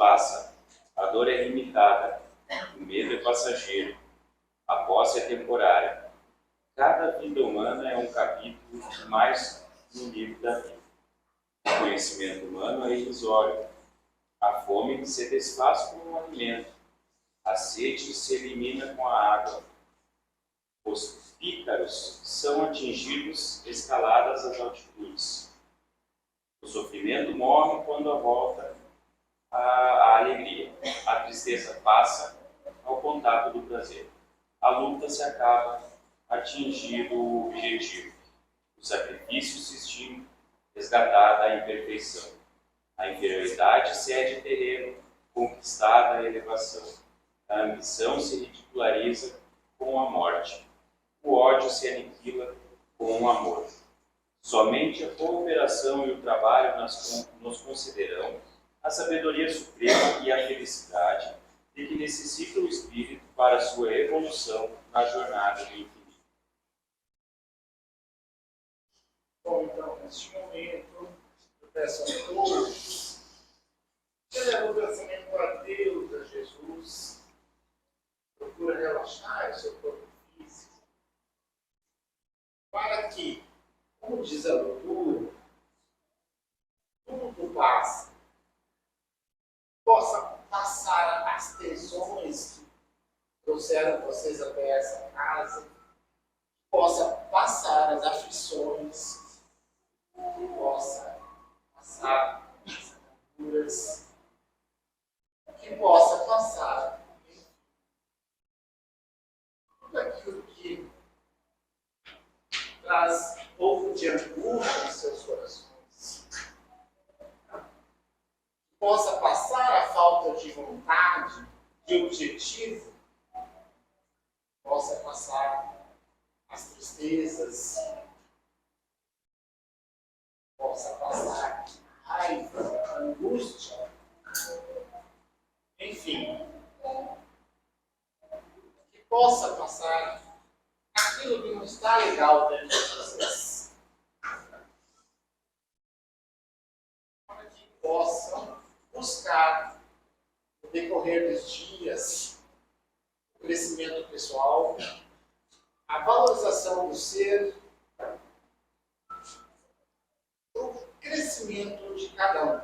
passa, a dor é limitada, o medo é passageiro, a posse é temporária. Cada vida humana é um capítulo mais no livro da vida. O conhecimento humano é irrisório. A fome se desfaz com o alimento. A sede se elimina com a água. Os pícaros são atingidos escaladas as altitudes. O sofrimento morre quando volta a alegria. A tristeza passa ao contato do prazer. A luta se acaba atingindo o objetivo. O sacrifício se extingue, resgatada a imperfeição. A inferioridade cede terreno, conquistada a elevação. A ambição se ridiculariza com a morte. O ódio se aniquila com o amor. Somente a cooperação e o trabalho nos concederão a sabedoria suprema e a felicidade de que necessita o espírito para sua evolução na jornada do infinito. Bom, então, neste momento, eu peço a todos que levem o pensamento a Deus, a Jesus, procura relaxar o seu corpo físico, para que, como diz a leitura, tudo passa, possa passar as tensões que trouxeram vocês até essa casa, possa passar as aflições, que possa passar as amarguras, que possa passar tudo aquilo que traz um pouco de angústia em seus corações, que possa passar a falta de vontade, de objetivo, possa passar as tristezas, possa passar a raiva, a angústia, enfim, que possa passar aquilo que não está legal dentro de vocês, para que possam buscar, no decorrer dos dias, o crescimento pessoal, a valorização do ser, o crescimento de cada um,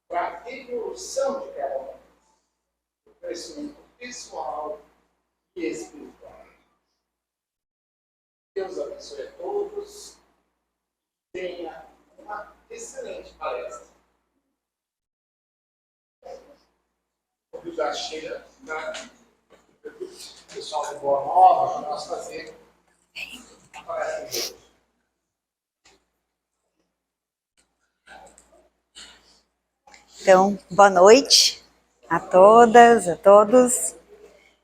para a evolução de cada um, o crescimento pessoal e espiritual. Deus abençoe a todos, tenha uma excelente palestra. O já chega na pessoal de Boa Nova para nós fazer a palestra de hoje. Então, boa noite a todas, a todos.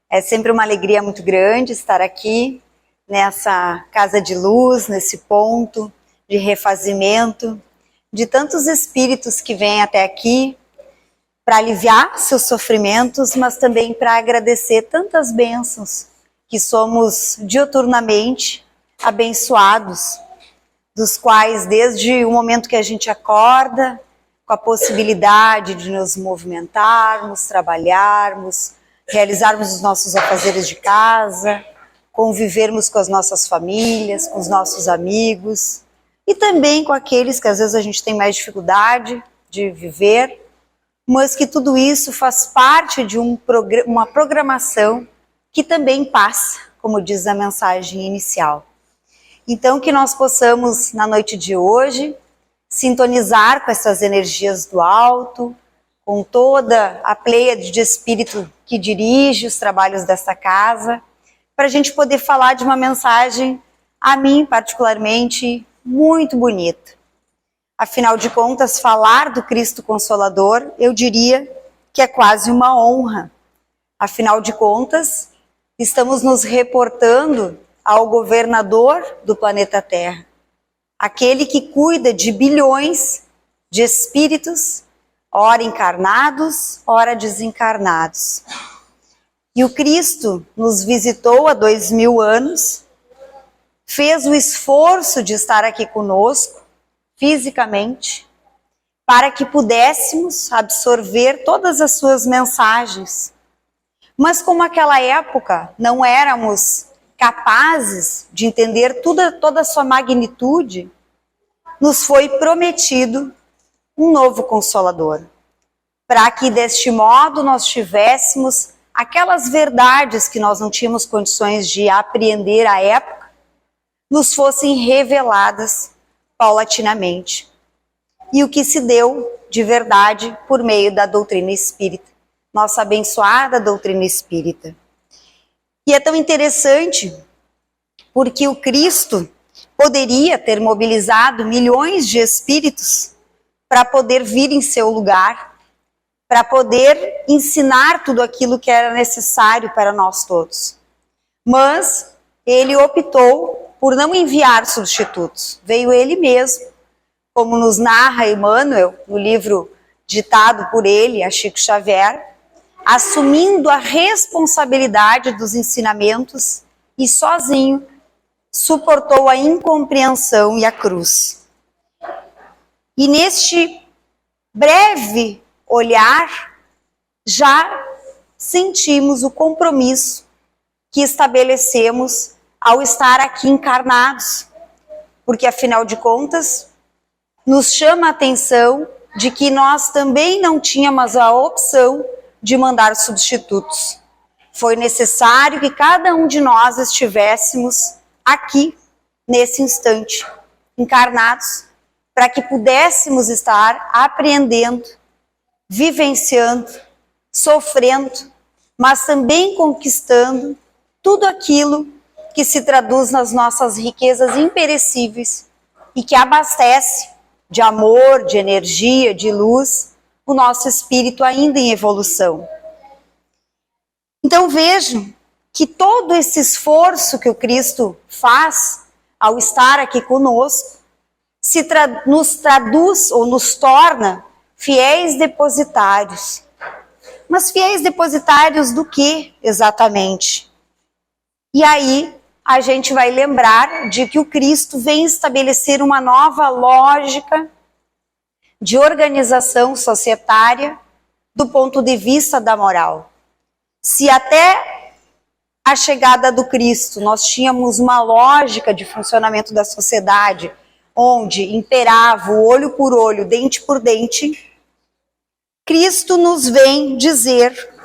É sempre uma alegria muito grande estar aqui nessa casa de luz, nesse ponto de refazimento, de tantos espíritos que vêm até aqui para aliviar seus sofrimentos, mas também para agradecer tantas bênçãos que somos diuturnamente abençoados, dos quais desde o momento que a gente acorda, com a possibilidade de nos movimentarmos, trabalharmos, realizarmos os nossos afazeres de casa, convivermos com as nossas famílias, com os nossos amigos e também com aqueles que às vezes a gente tem mais dificuldade de viver, mas que tudo isso faz parte de uma programação que também passa, como diz a mensagem inicial. Então que nós possamos, na noite de hoje, sintonizar com essas energias do alto, com toda a pleiade de espírito que dirige os trabalhos dessa casa, para a gente poder falar de uma mensagem, a mim particularmente, muito bonita. Afinal de contas, falar do Cristo Consolador, eu diria que é quase uma honra. Afinal de contas, estamos nos reportando ao governador do planeta Terra, aquele que cuida de bilhões de espíritos, ora encarnados, ora desencarnados. E o Cristo nos visitou há 2000 anos, fez o esforço de estar aqui conosco, fisicamente, para que pudéssemos absorver todas as suas mensagens. Mas como naquela época não éramos capazes de entender toda a sua magnitude, nos foi prometido um novo Consolador, para que deste modo nós tivéssemos aquelas verdades que nós não tínhamos condições de apreender à época, nos fossem reveladas paulatinamente. E o que se deu de verdade por meio da doutrina espírita, nossa abençoada doutrina espírita. E é tão interessante porque o Cristo poderia ter mobilizado milhões de espíritos para poder vir em seu lugar, para poder ensinar tudo aquilo que era necessário para nós todos. Mas ele optou por não enviar substitutos. Veio ele mesmo, como nos narra Emmanuel, no livro ditado por ele, a Chico Xavier, assumindo a responsabilidade dos ensinamentos e sozinho suportou a incompreensão e a cruz. E neste breve olhar, já sentimos o compromisso que estabelecemos ao estar aqui encarnados, porque afinal de contas, nos chama a atenção de que nós também não tínhamos a opção de mandar substitutos. Foi necessário que cada um de nós estivéssemos aqui, nesse instante, encarnados, para que pudéssemos estar apreendendo, vivenciando, sofrendo, mas também conquistando tudo aquilo que se traduz nas nossas riquezas imperecíveis e que abastece de amor, de energia, de luz, o nosso espírito ainda em evolução. Então vejam que todo esse esforço que o Cristo faz ao estar aqui conosco nos traduz ou nos torna fiéis depositários. Mas fiéis depositários do que exatamente? E aí a gente vai lembrar de que o Cristo vem estabelecer uma nova lógica de organização societária do ponto de vista da moral. Se até a chegada do Cristo nós tínhamos uma lógica de funcionamento da sociedade onde imperava o olho por olho, dente por dente, Cristo nos vem dizer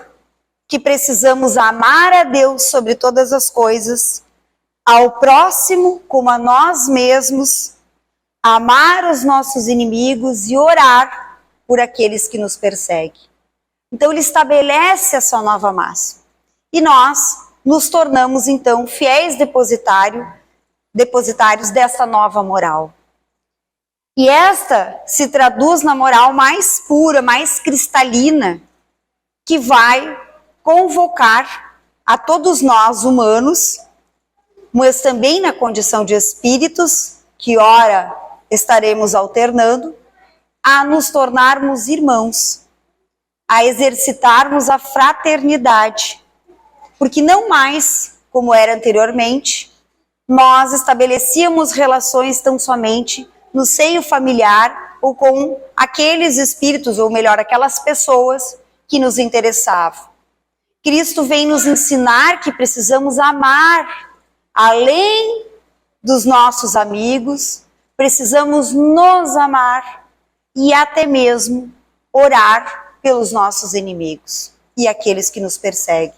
que precisamos amar a Deus sobre todas as coisas, ao próximo como a nós mesmos, amar os nossos inimigos e orar por aqueles que nos perseguem. Então ele estabelece essa nova máxima. E nós nos tornamos então fiéis depositários dessa nova moral. E esta se traduz na moral mais pura, mais cristalina, que vai convocar a todos nós humanos, mas também na condição de espíritos, que ora estaremos alternando, a nos tornarmos irmãos, a exercitarmos a fraternidade, porque não mais, como era anteriormente, nós estabelecíamos relações tão somente no seio familiar ou com aqueles espíritos, ou melhor, aquelas pessoas que nos interessavam. Cristo vem nos ensinar que precisamos amar, além dos nossos amigos, precisamos nos amar e até mesmo orar pelos nossos inimigos e aqueles que nos perseguem.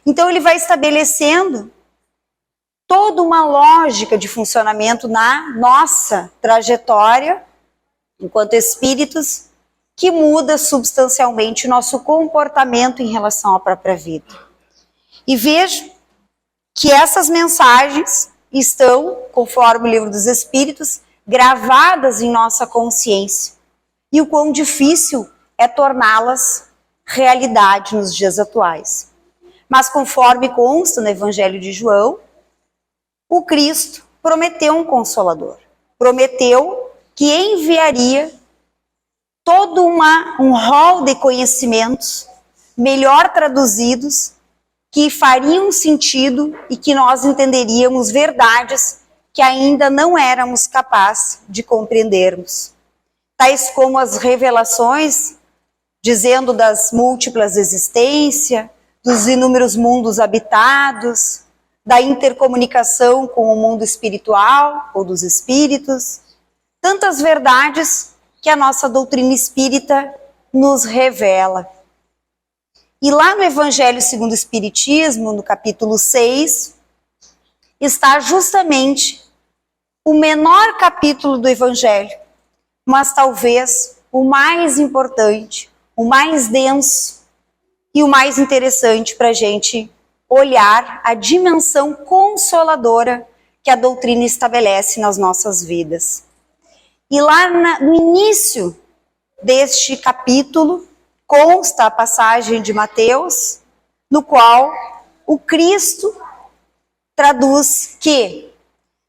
Então ele vai estabelecendo toda uma lógica de funcionamento na nossa trajetória, enquanto espíritos, que muda substancialmente o nosso comportamento em relação à própria vida. E vejo que essas mensagens estão, conforme o Livro dos Espíritos, gravadas em nossa consciência. E o quão difícil é torná-las realidade nos dias atuais. Mas conforme consta no Evangelho de João, o Cristo prometeu um Consolador. Prometeu que enviaria todo um rol de conhecimentos melhor traduzidos, que fariam sentido e que nós entenderíamos verdades que ainda não éramos capazes de compreendermos. tais como as revelações, dizendo das múltiplas existências, dos inúmeros mundos habitados, da intercomunicação com o mundo espiritual ou dos espíritos, tantas verdades que a nossa doutrina espírita nos revela. E lá no Evangelho segundo o Espiritismo, no capítulo 6, está justamente o menor capítulo do Evangelho, mas talvez o mais importante, o mais denso e o mais interessante para a gente olhar a dimensão consoladora que a doutrina estabelece nas nossas vidas. E lá no início deste capítulo consta a passagem de Mateus, no qual o Cristo traduz que: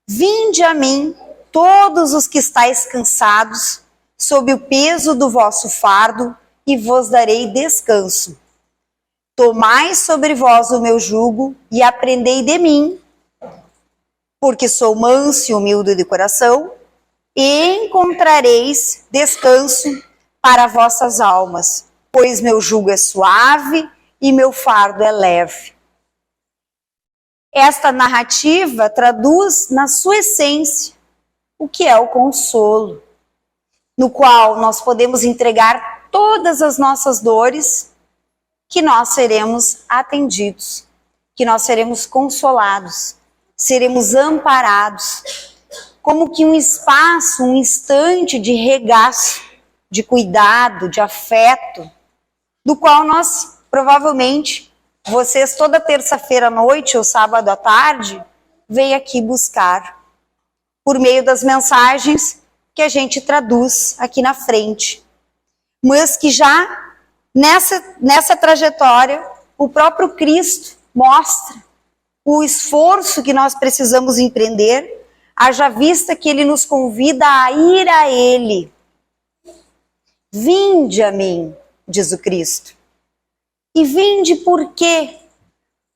vinde a mim todos os que estáis cansados, sob o peso do vosso fardo, e vos darei descanso. Tomai sobre vós o meu jugo e aprendei de mim, porque sou manso e humilde de coração, e encontrareis descanso para vossas almas, pois meu jugo é suave e meu fardo é leve. Esta narrativa traduz na sua essência o que é o consolo, no qual nós podemos entregar todas as nossas dores, que nós seremos atendidos, que nós seremos consolados, seremos amparados, como que um espaço, um instante de regaço, de cuidado, de afeto, do qual nós, provavelmente, vocês toda terça-feira à noite ou sábado à tarde, vêm aqui buscar, por meio das mensagens que a gente traduz aqui na frente. Mas que já nessa trajetória, o próprio Cristo mostra o esforço que nós precisamos empreender, haja vista que Ele nos convida a ir a Ele. Vinde a mim, diz o Cristo. E vinde por quê?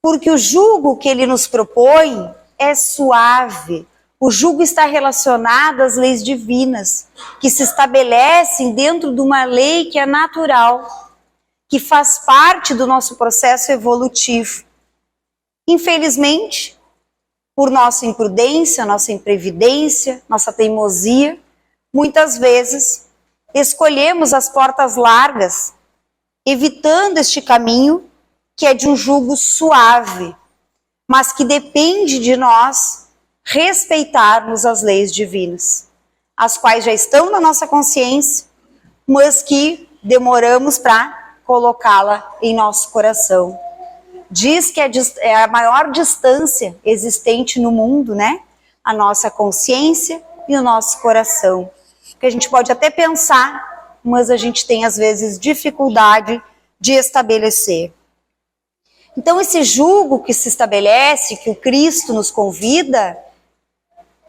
Porque o jugo que Ele nos propõe é suave. O jugo está relacionado às leis divinas, que se estabelecem dentro de uma lei que é natural, que faz parte do nosso processo evolutivo. Infelizmente, por nossa imprudência, nossa imprevidência, nossa teimosia, muitas vezes escolhemos as portas largas, evitando este caminho que é de um jugo suave, mas que depende de nós respeitarmos as leis divinas, as quais já estão na nossa consciência, mas que demoramos para colocá-la em nosso coração. Diz que é a maior distância existente no mundo, né? A nossa consciência e o nosso coração. Que a gente pode até pensar, mas a gente tem às vezes dificuldade de estabelecer. Então esse jugo que se estabelece, que o Cristo nos convida,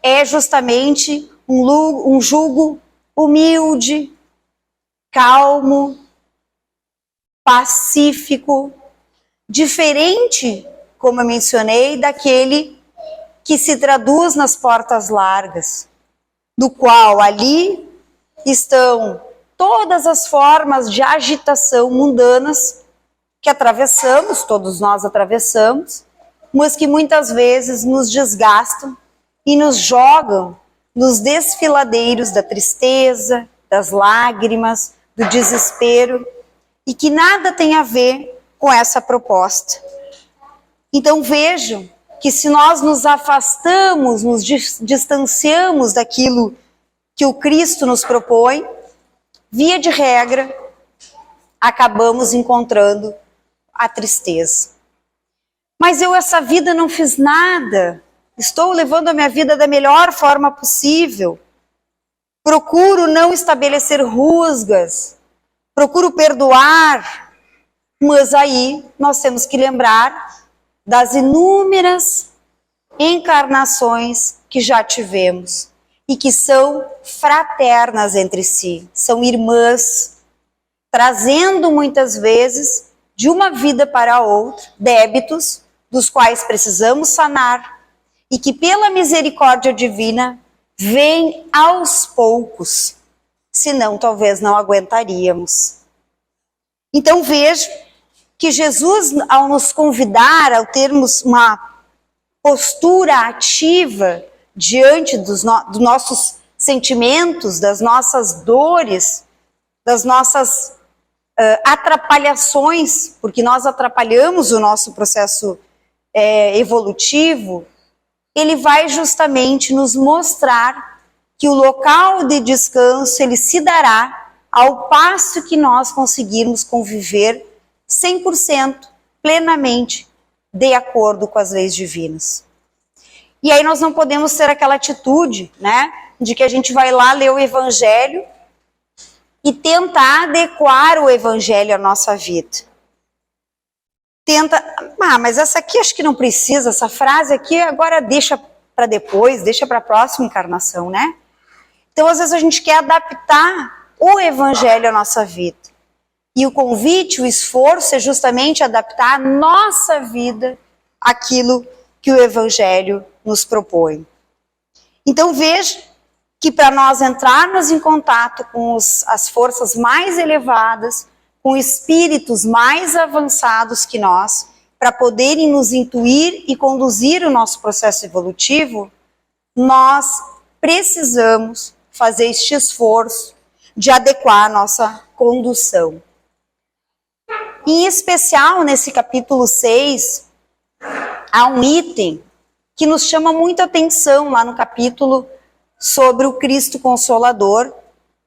é justamente um jugo humilde, calmo, pacífico, diferente, como eu mencionei, daquele que se traduz nas portas largas, do qual ali estão todas as formas de agitação mundanas que atravessamos, todos nós atravessamos, mas que muitas vezes nos desgastam e nos jogam nos desfiladeiros da tristeza, das lágrimas, do desespero, e que nada tem a ver com essa proposta. Então vejam que se nós nos afastamos, nos distanciamos daquilo que o Cristo nos propõe, via de regra, acabamos encontrando a tristeza. Mas eu essa vida não fiz nada, estou levando a minha vida da melhor forma possível, procuro não estabelecer rusgas, procuro perdoar, mas aí nós temos que lembrar das inúmeras encarnações que já tivemos e que são fraternas entre si, são irmãs, trazendo muitas vezes de uma vida para outra débitos dos quais precisamos sanar e que pela misericórdia divina vêm aos poucos senão talvez não aguentaríamos. Então veja que Jesus, ao nos convidar, ao termos uma postura ativa diante dos nossos sentimentos, das nossas dores, das nossas atrapalhações, porque nós atrapalhamos o nosso processo evolutivo, ele vai justamente nos mostrar que o local de descanso ele se dará ao passo que nós conseguirmos conviver 100% plenamente de acordo com as leis divinas. E aí nós não podemos ter aquela atitude, né, de que a gente vai lá ler o Evangelho e tentar adequar o Evangelho à nossa vida. Mas essa aqui acho que não precisa, essa frase aqui agora deixa para depois, deixa para a próxima encarnação, né? Então às vezes a gente quer adaptar o Evangelho à nossa vida. E o convite, o esforço é justamente adaptar a nossa vida àquilo que o Evangelho nos propõe. Então veja que para nós entrarmos em contato com as forças mais elevadas, com espíritos mais avançados que nós, para poderem nos intuir e conduzir o nosso processo evolutivo, nós precisamos fazer este esforço de adequar a nossa condução. Em especial, nesse capítulo 6, há um item que nos chama muita atenção lá no capítulo sobre o Cristo Consolador,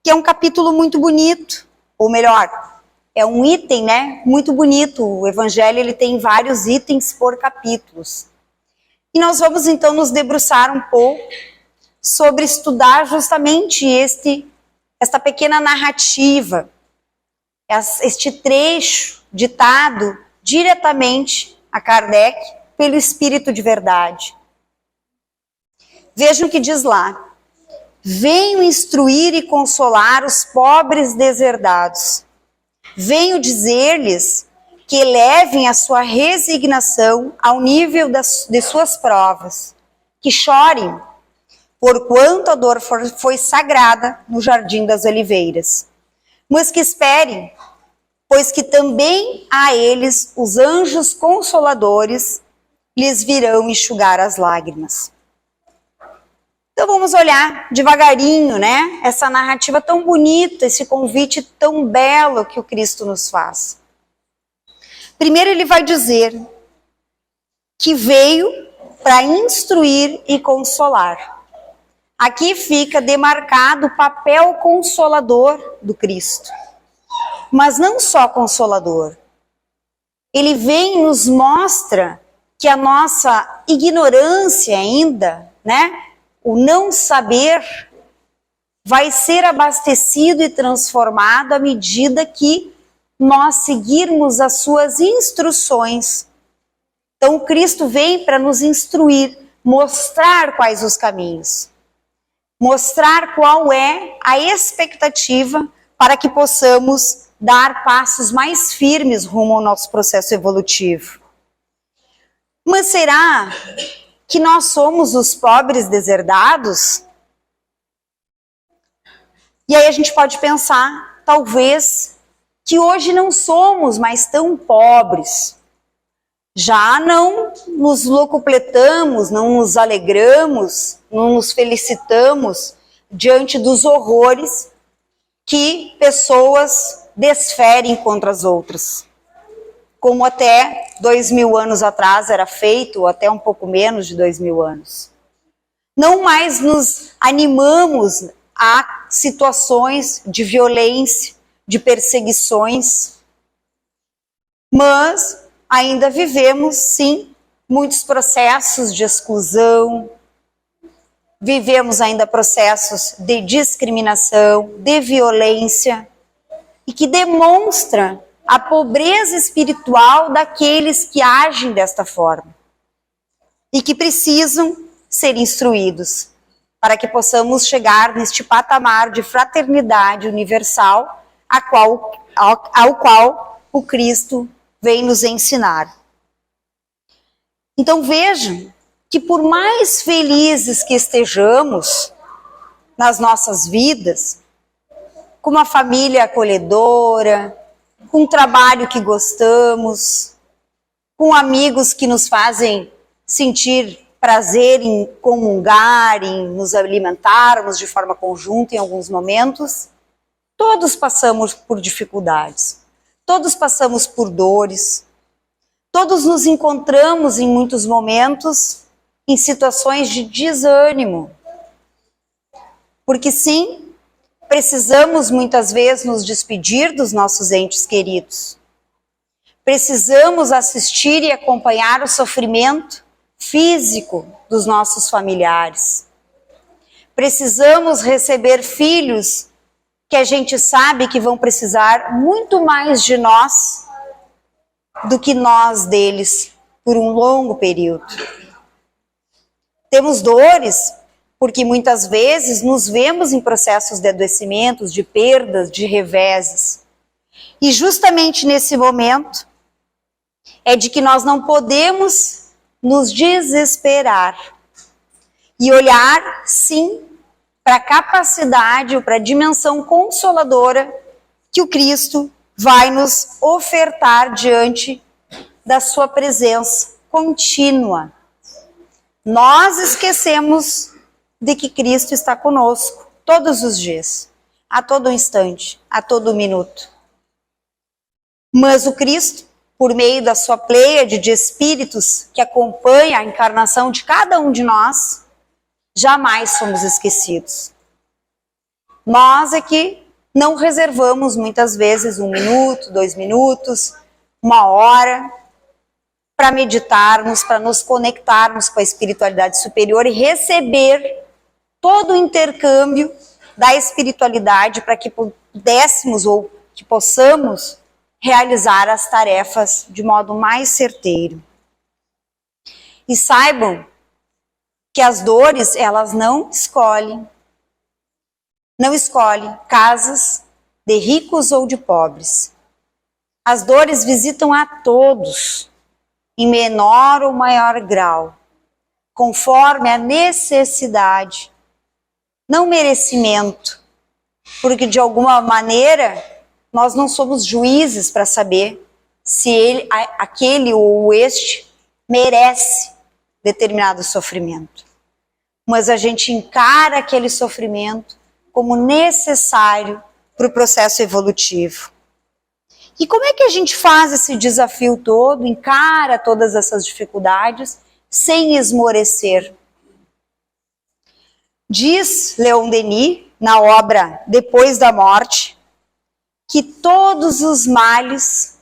que é um capítulo muito bonito, ou melhor, é um item, né, muito bonito. O Evangelho ele tem vários itens por capítulos. E nós vamos então nos debruçar um pouco sobre estudar justamente esta pequena narrativa, este trecho ditado diretamente a Kardec pelo Espírito de Verdade. Vejam o que diz lá. Venho instruir e consolar os pobres deserdados. Venho dizer-lhes que elevem a sua resignação ao nível de suas provas, que chorem, porquanto a dor foi sagrada no Jardim das Oliveiras. Mas que esperem, pois que também a eles os anjos consoladores lhes virão enxugar as lágrimas. Então vamos olhar devagarinho, né? Essa narrativa tão bonita, esse convite tão belo que o Cristo nos faz. Primeiro ele vai dizer que veio para instruir e consolar. Aqui fica demarcado o papel consolador do Cristo. Mas não só consolador. Ele vem e nos mostra que a nossa ignorância ainda, né? O não saber vai ser abastecido e transformado à medida que nós seguirmos as suas instruções. Então o Cristo vem para nos instruir, mostrar quais os caminhos, mostrar qual é a expectativa para que possamos dar passos mais firmes rumo ao nosso processo evolutivo. Mas será que nós somos os pobres deserdados? E aí a gente pode pensar, talvez, que hoje não somos mais tão pobres. Já não nos locupletamos, não nos alegramos, não nos felicitamos diante dos horrores que pessoas desferem contra as outras. Como até 2000 anos atrás era feito, ou até um pouco menos de 2000 anos. Não mais nos animamos a situações de violência, de perseguições, mas ainda vivemos, sim, muitos processos de exclusão, vivemos ainda processos de discriminação, de violência, e que demonstra a pobreza espiritual daqueles que agem desta forma e que precisam ser instruídos para que possamos chegar neste patamar de fraternidade universal ao qual o Cristo vem nos ensinar. Então vejam que por mais felizes que estejamos nas nossas vidas, com uma família acolhedora, com um trabalho que gostamos, com amigos que nos fazem sentir prazer em comungar, em nos alimentarmos de forma conjunta em alguns momentos. Todos passamos por dificuldades, todos passamos por dores, todos nos encontramos em muitos momentos em situações de desânimo. Porque sim, precisamos muitas vezes nos despedir dos nossos entes queridos. Precisamos assistir e acompanhar o sofrimento físico dos nossos familiares. Precisamos receber filhos que a gente sabe que vão precisar muito mais de nós do que nós deles por um longo período. Temos dores porque muitas vezes nos vemos em processos de adoecimentos, de perdas, de reveses. E justamente nesse momento é de que nós não podemos nos desesperar e olhar, sim, para a capacidade ou para a dimensão consoladora que o Cristo vai nos ofertar diante da sua presença contínua. Nós esquecemos de que Cristo está conosco todos os dias, a todo instante, a todo minuto. Mas o Cristo, por meio da sua pleiade de espíritos que acompanha a encarnação de cada um de nós, jamais somos esquecidos. Nós é que não reservamos muitas vezes 1 minuto, 2 minutos, 1 hora para meditarmos, para nos conectarmos com a espiritualidade superior e receber todo o intercâmbio da espiritualidade para que pudéssemos ou que possamos realizar as tarefas de modo mais certeiro. E saibam que as dores, elas não escolhem casas de ricos ou de pobres. As dores visitam a todos, em menor ou maior grau, conforme a necessidade, não merecimento, porque de alguma maneira nós não somos juízes para saber se aquele ou este merece determinado sofrimento. Mas a gente encara aquele sofrimento como necessário para o processo evolutivo. E como é que a gente faz esse desafio todo, encara todas essas dificuldades, sem esmorecer? Diz Leon Denis, na obra Depois da Morte, que todos os males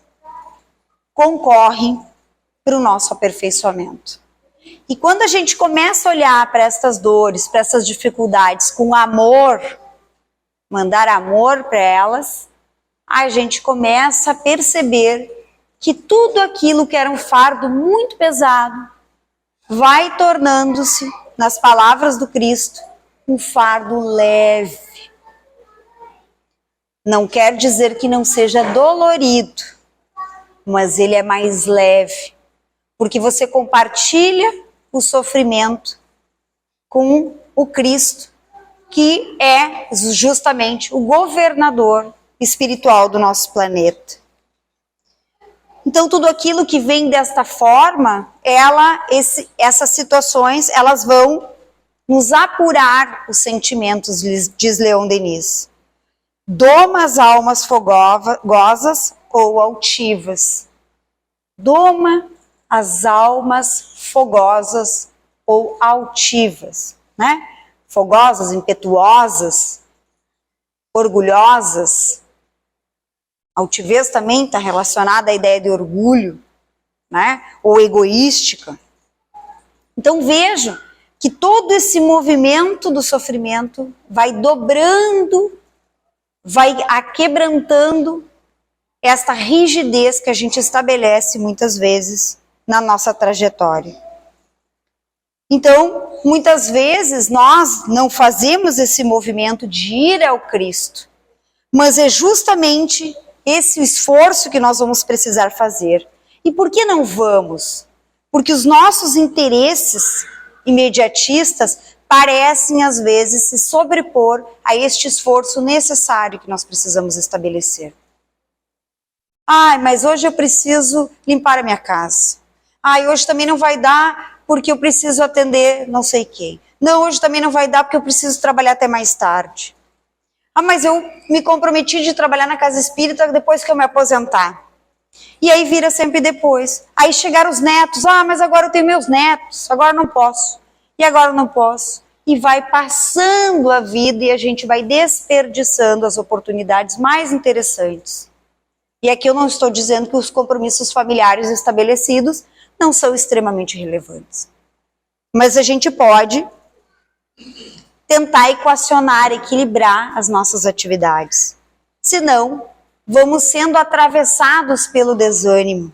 concorrem para o nosso aperfeiçoamento. E quando a gente começa a olhar para essas dores, para essas dificuldades com amor, mandar amor para elas, a gente começa a perceber que tudo aquilo que era um fardo muito pesado vai tornando-se, nas palavras do Cristo, um fardo leve. Não quer dizer que não seja dolorido, mas ele é mais leve, porque você compartilha o sofrimento com o Cristo, que é justamente o governador espiritual do nosso planeta. Então, tudo aquilo que vem desta forma, essas situações, elas vão nos apurar os sentimentos, diz Leon Denis. Doma as almas fogosas ou altivas. Doma as almas fogosas ou altivas, né? Fogosas, impetuosas, orgulhosas. Altivez também está relacionada à ideia de orgulho, né? Ou egoística. Então vejam que todo esse movimento do sofrimento vai dobrando, vai aquebrantando esta rigidez que a gente estabelece muitas vezes na nossa trajetória. Então, muitas vezes nós não fazemos esse movimento de ir ao Cristo, mas é justamente esse o esforço que nós vamos precisar fazer. E por que não vamos? Porque os nossos interesses imediatistas parecem às vezes se sobrepor a este esforço necessário que nós precisamos estabelecer. Ai, mas hoje eu preciso limpar a minha casa. Ai, hoje também não vai dar porque eu preciso atender não sei quem. Não, hoje também não vai dar porque eu preciso trabalhar até mais tarde. Ah, mas eu me comprometi de trabalhar na casa espírita depois que eu me aposentar. E aí vira sempre depois. Aí chegaram os netos. Ah, mas agora eu tenho meus netos. Agora não posso. E agora não posso. E vai passando a vida e a gente vai desperdiçando as oportunidades mais interessantes. E aqui eu não estou dizendo que os compromissos familiares estabelecidos não são extremamente relevantes. Mas a gente pode tentar equacionar, equilibrar as nossas atividades. Senão, vamos sendo atravessados pelo desânimo.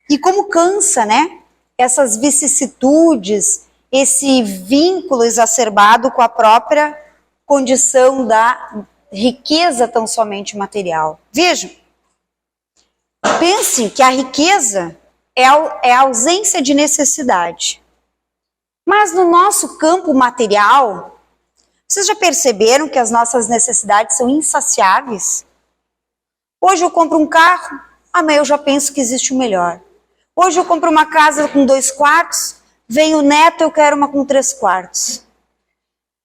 E como cansa, né? Essas vicissitudes, esse vínculo exacerbado com a própria condição da riqueza tão somente material. Vejam, pensem que a riqueza é a ausência de necessidade. Mas no nosso campo material, vocês já perceberam que as nossas necessidades são insaciáveis? Hoje eu compro um carro, amanhã eu já penso que existe um melhor. Hoje eu compro uma casa com 2 quartos, vem o neto, eu quero uma com 3 quartos.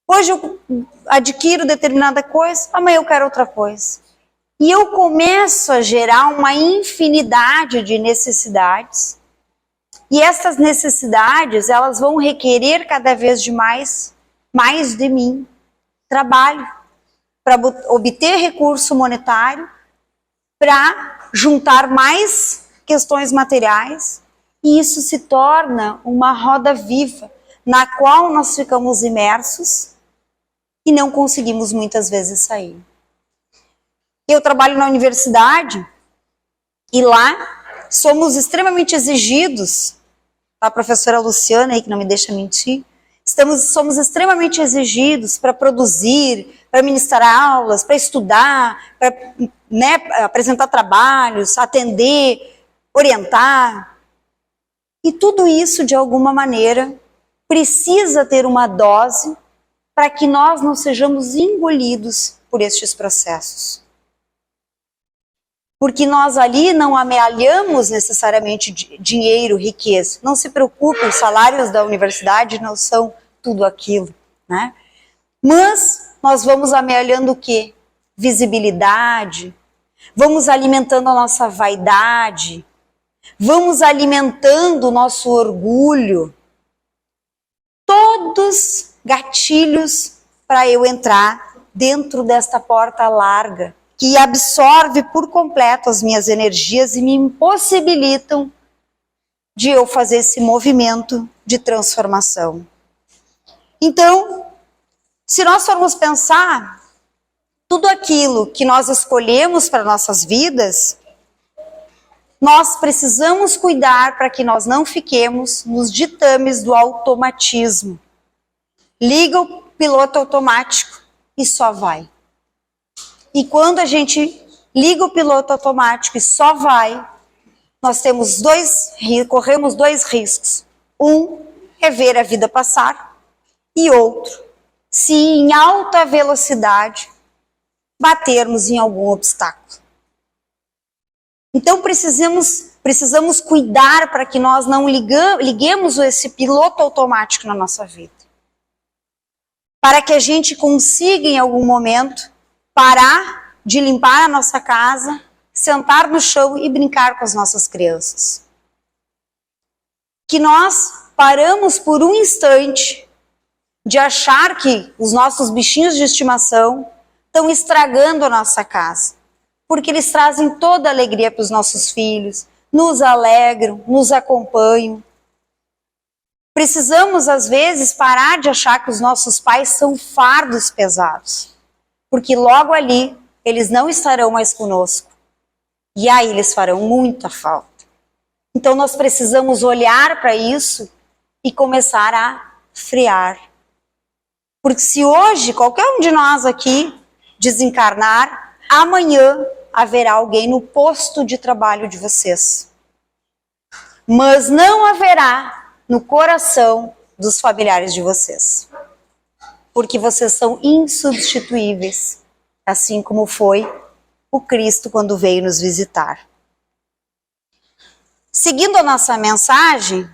Hoje eu adquiro determinada coisa, amanhã eu quero outra coisa. E eu começo a gerar uma infinidade de necessidades. E essas necessidades, elas vão requerer cada vez de mais de mim. Trabalho para obter recurso monetário, para juntar mais questões materiais. E isso se torna uma roda viva, na qual nós ficamos imersos e não conseguimos muitas vezes sair. Eu trabalho na universidade e lá somos extremamente exigidos, a professora Luciana aí que não me deixa mentir, somos extremamente exigidos para produzir, para ministrar aulas, para estudar, para apresentar trabalhos, atender, orientar. E tudo isso, de alguma maneira, precisa ter uma dose para que nós não sejamos engolidos por estes processos. Porque nós ali não amealhamos necessariamente dinheiro, riqueza. Não se preocupe, os salários da universidade não são tudo aquilo, né? Mas nós vamos amealhando o quê? Visibilidade, vamos alimentando a nossa vaidade, vamos alimentando o nosso orgulho. Todos gatilhos para eu entrar dentro desta porta larga, que absorve por completo as minhas energias e me impossibilitam de eu fazer esse movimento de transformação. Então, se nós formos pensar, tudo aquilo que nós escolhemos para nossas vidas, nós precisamos cuidar para que nós não fiquemos nos ditames do automatismo. Liga o piloto automático e só vai. E quando a gente liga o piloto automático e só vai, nós corremos 2 riscos. Um é ver a vida passar e outro, se em alta velocidade batermos em algum obstáculo. Então precisamos cuidar para que nós não liguemos esse piloto automático na nossa vida. Para que a gente consiga em algum momento parar de limpar a nossa casa, sentar no chão e brincar com as nossas crianças. Que nós paramos por um instante de achar que os nossos bichinhos de estimação estão estragando a nossa casa. Porque eles trazem toda a alegria para os nossos filhos, nos alegram, nos acompanham. Precisamos, às vezes, parar de achar que os nossos pais são fardos pesados. Porque logo ali, eles não estarão mais conosco. E aí eles farão muita falta. Então nós precisamos olhar para isso e começar a frear. Porque se hoje qualquer um de nós aqui desencarnar, amanhã haverá alguém no posto de trabalho de vocês. Mas não haverá no coração dos familiares de vocês. porque vocês são insubstituíveis, assim como foi o Cristo quando veio nos visitar. Seguindo a nossa mensagem,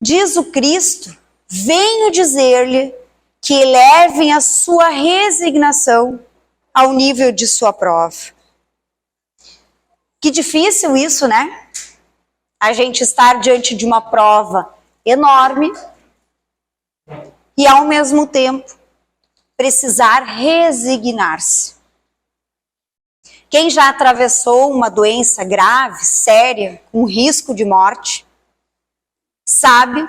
diz o Cristo: venho dizer-lhe que elevem a sua resignação ao nível de sua prova. Que difícil isso, né? A gente estar diante de uma prova enorme e, ao mesmo tempo, precisar resignar-se. Quem já atravessou uma doença grave, séria, com risco de morte, sabe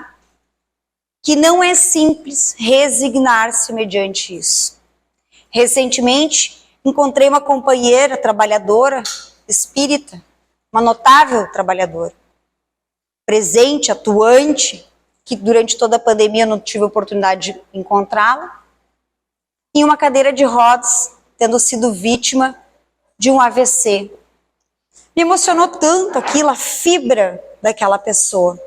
que não é simples resignar-se mediante isso. Recentemente, encontrei uma companheira trabalhadora, espírita, uma notável trabalhadora, presente, atuante, que durante toda a pandemia eu não tive a oportunidade de encontrá-la, em uma cadeira de rodas, tendo sido vítima de um AVC. Me emocionou tanto aquilo, a fibra daquela pessoa.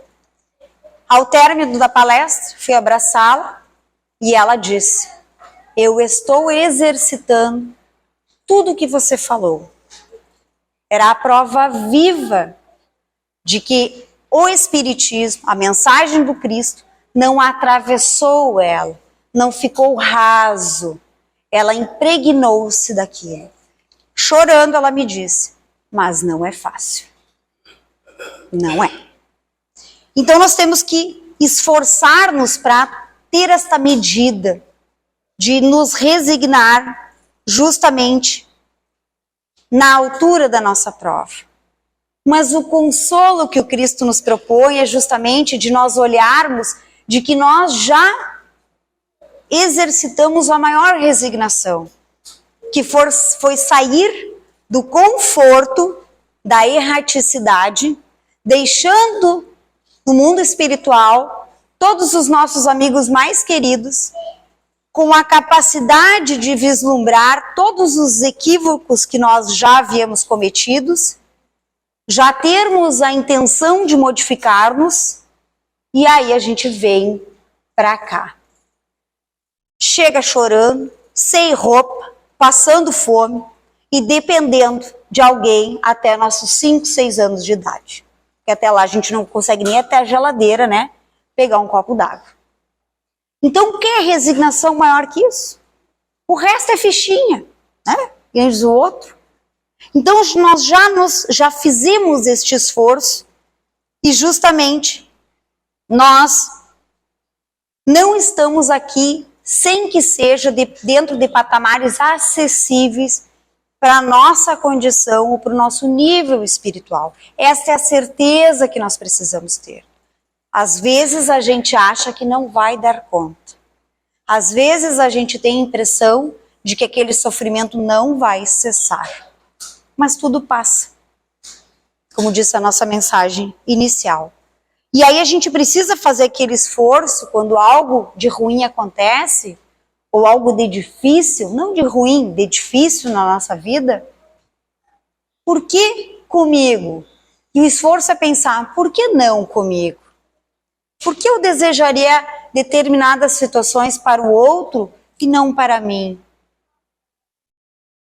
Ao término da palestra, fui abraçá-la e ela disse: eu estou exercitando tudo o que você falou. Era a prova viva de que o Espiritismo, a mensagem do Cristo, não atravessou ela, não ficou raso, ela impregnou-se daquilo. Chorando, ela me disse: mas não é fácil. Não é. Então nós temos que esforçar-nos para ter esta medida de nos resignar justamente na altura da nossa prova. Mas o consolo que o Cristo nos propõe é justamente de nós olharmos de que nós já exercitamos a maior resignação, que foi sair do conforto, da erraticidade, deixando no mundo espiritual todos os nossos amigos mais queridos, com a capacidade de vislumbrar todos os equívocos que nós já havíamos cometidos, já termos a intenção de modificar-nos, e aí a gente vem para cá. Chega chorando, sem roupa, passando fome e dependendo de alguém até nossos 5, 6 anos de idade. Porque até lá a gente não consegue nem até a geladeira, né? Pegar um copo d'água. Então, quer resignação maior que isso? O resto é fichinha, né? E diz o outro. Então, nós já fizemos este esforço e justamente nós não estamos aqui sem que seja dentro de patamares acessíveis para a nossa condição ou para o nosso nível espiritual. Essa é a certeza que nós precisamos ter. Às vezes a gente acha que não vai dar conta. Às vezes a gente tem a impressão de que aquele sofrimento não vai cessar. Mas tudo passa, como disse a nossa mensagem inicial. E aí a gente precisa fazer aquele esforço quando algo de ruim acontece, ou algo de difícil, não de ruim, de difícil na nossa vida. Por que comigo? E o esforço é pensar, por que não comigo? Por que eu desejaria determinadas situações para o outro e não para mim?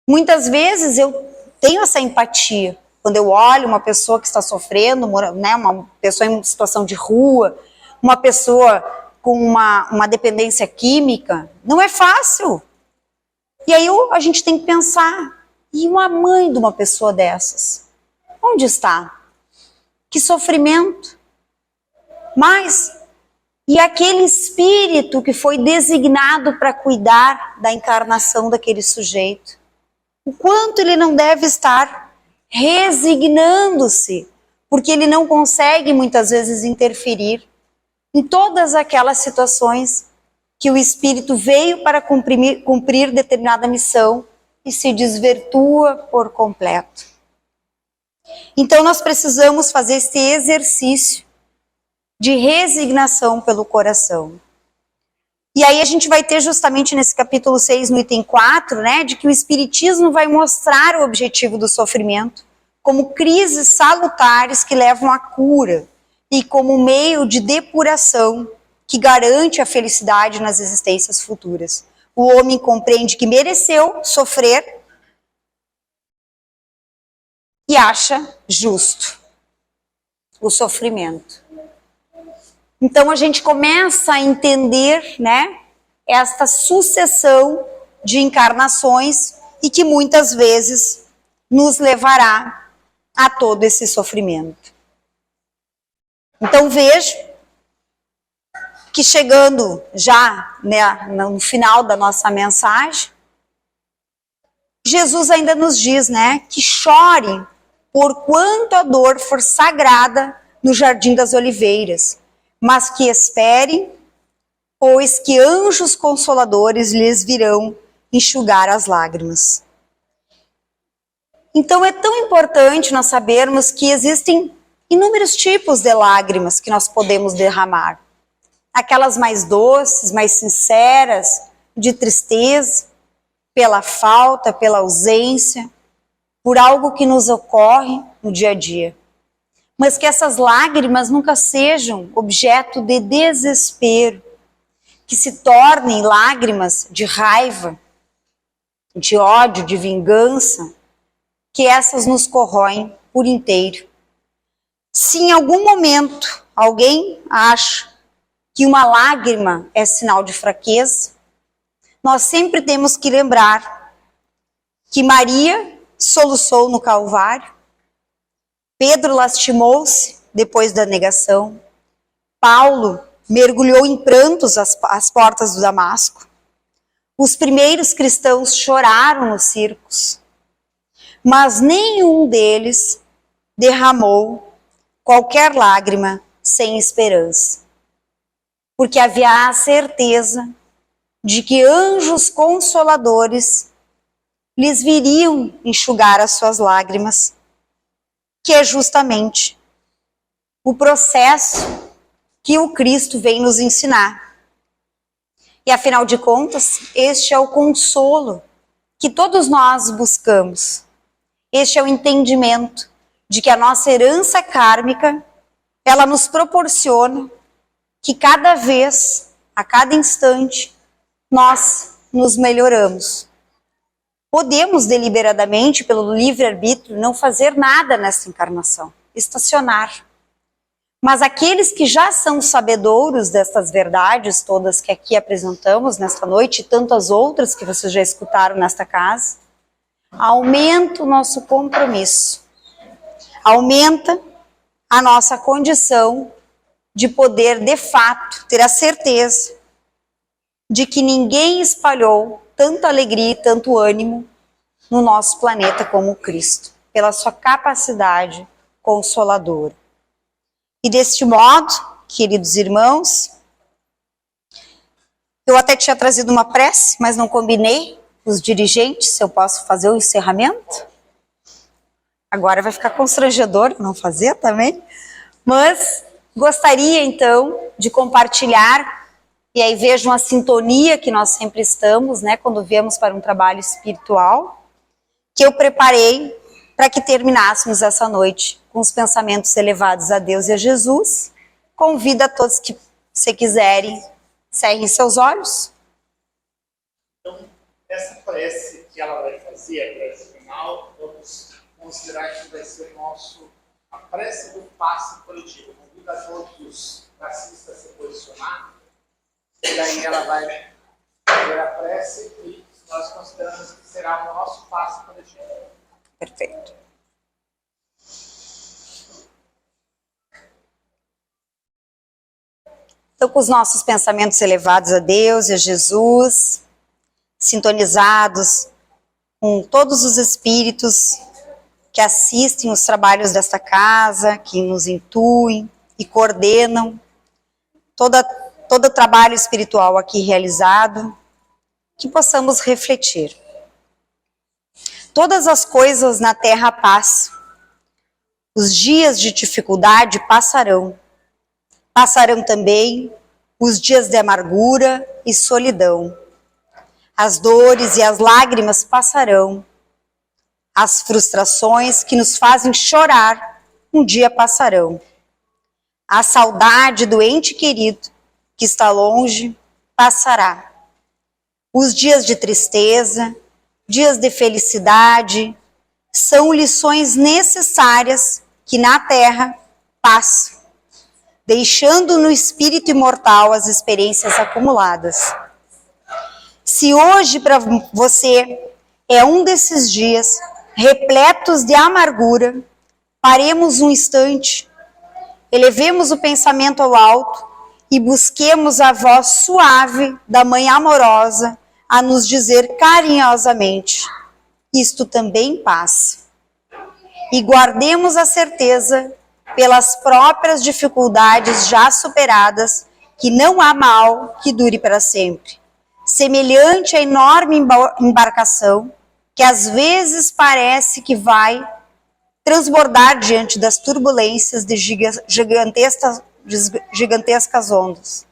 Muitas vezes eu tenho essa empatia. Quando eu olho uma pessoa que está sofrendo, né, uma pessoa em situação de rua, uma pessoa com uma dependência química, não é fácil. E aí a gente tem que pensar, e uma mãe de uma pessoa dessas? Onde está? Que sofrimento. Mas, e aquele espírito que foi designado para cuidar da encarnação daquele sujeito? O quanto ele não deve estar resignando-se, porque ele não consegue muitas vezes interferir em todas aquelas situações que o Espírito veio para cumprir determinada missão e se desvirtua por completo. Então nós precisamos fazer este exercício de resignação pelo coração. E aí a gente vai ter justamente nesse capítulo 6, no item 4, né, de que o Espiritismo vai mostrar o objetivo do sofrimento como crises salutares que levam à cura e como meio de depuração que garante a felicidade nas existências futuras. O homem compreende que mereceu sofrer e acha justo o sofrimento. Então a gente começa a entender, né, esta sucessão de encarnações e que muitas vezes nos levará a todo esse sofrimento. Então vejo que chegando já, né, no final da nossa mensagem, Jesus ainda nos diz, né, que chore porquanto a dor for sagrada no Jardim das Oliveiras, mas que espere, pois que anjos consoladores lhes virão enxugar as lágrimas. Então é tão importante nós sabermos que existem inúmeros tipos de lágrimas que nós podemos derramar. Aquelas mais doces, mais sinceras, de tristeza, pela falta, pela ausência, por algo que nos ocorre no dia a dia. Mas que essas lágrimas nunca sejam objeto de desespero, que se tornem lágrimas de raiva, de ódio, de vingança, que essas nos corroem por inteiro. Se em algum momento alguém acha que uma lágrima é sinal de fraqueza, nós sempre temos que lembrar que Maria soluçou no Calvário, Pedro lastimou-se depois da negação, Paulo mergulhou em prantos às portas do Damasco, os primeiros cristãos choraram nos circos, mas nenhum deles derramou qualquer lágrima sem esperança, porque havia a certeza de que anjos consoladores lhes viriam enxugar as suas lágrimas, que é justamente o processo que o Cristo vem nos ensinar. E afinal de contas, este é o consolo que todos nós buscamos. Este é o entendimento de que a nossa herança kármica, ela nos proporciona que cada vez, a cada instante, nós nos melhoramos. Podemos deliberadamente, pelo livre-arbítrio, não fazer nada nessa encarnação, estacionar. Mas aqueles que já são sabedouros destas verdades todas que aqui apresentamos nesta noite, e tantas outras que vocês já escutaram nesta casa, aumenta o nosso compromisso, aumenta a nossa condição de poder, de fato, ter a certeza de que ninguém espalhou tanta alegria e tanto ânimo no nosso planeta como o Cristo, pela sua capacidade consoladora. E deste modo, queridos irmãos, eu até tinha trazido uma prece, mas não combinei com os dirigentes se eu posso fazer o encerramento. Agora vai ficar constrangedor não fazer também, mas gostaria então de compartilhar. E aí vejam a sintonia que nós sempre estamos, né, quando viemos para um trabalho espiritual, que eu preparei para que terminássemos essa noite com os pensamentos elevados a Deus e a Jesus. Convido a todos que, se quiserem, cerrem seus olhos. Então, essa prece que ela vai fazer, a prece final, vamos considerar que vai ser a prece do passe coletivo. Convido a todos os taxistas a se posicionar. E aí ela vai fazer a prece e nós consideramos que será o nosso passo coletivo. Perfeito. Então, com os nossos pensamentos elevados a Deus e a Jesus, sintonizados com todos os espíritos que assistem os trabalhos desta casa, que nos intuem e coordenam todo o trabalho espiritual aqui realizado, que possamos refletir. Todas as coisas na terra passam. Os dias de dificuldade passarão. Passarão também os dias de amargura e solidão. As dores e as lágrimas passarão. As frustrações que nos fazem chorar um dia passarão. A saudade do ente querido que está longe, passará. Os dias de tristeza, dias de felicidade, são lições necessárias que na terra passam, deixando no espírito imortal as experiências acumuladas. Se hoje para você é um desses dias repletos de amargura, paremos um instante, elevemos o pensamento ao alto e busquemos a voz suave da Mãe amorosa a nos dizer carinhosamente: isto também passa. E guardemos a certeza, pelas próprias dificuldades já superadas, que não há mal que dure para sempre. Semelhante à enorme embarcação, que às vezes parece que vai transbordar diante das turbulências de gigantescas ondas.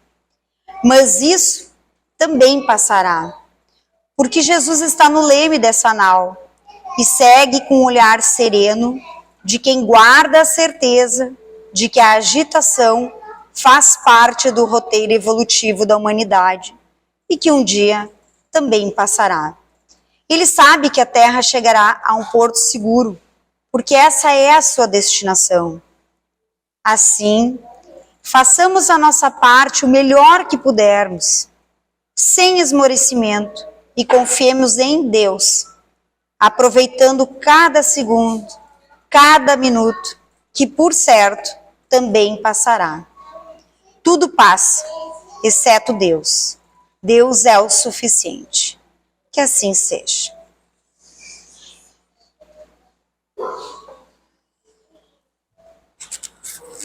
Mas isso também passará, porque Jesus está no leme dessa nau e segue com um olhar sereno de quem guarda a certeza de que a agitação faz parte do roteiro evolutivo da humanidade e que um dia também passará. Ele sabe que a Terra chegará a um porto seguro, porque essa é a sua destinação. Assim, façamos a nossa parte o melhor que pudermos, sem esmorecimento, e confiemos em Deus, aproveitando cada segundo, cada minuto, que por certo também passará. Tudo passa, exceto Deus. Deus é o suficiente. Que assim seja.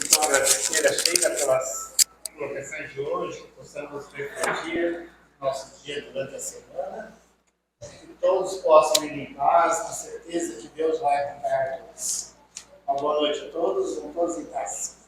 Então, agradecer a Sheila pelas colocações de hoje, que possamos refletir no nosso dia durante a semana, que todos possam ir em paz, com certeza que Deus vai acompanhar todos. Uma boa noite a todos, vão todos em paz.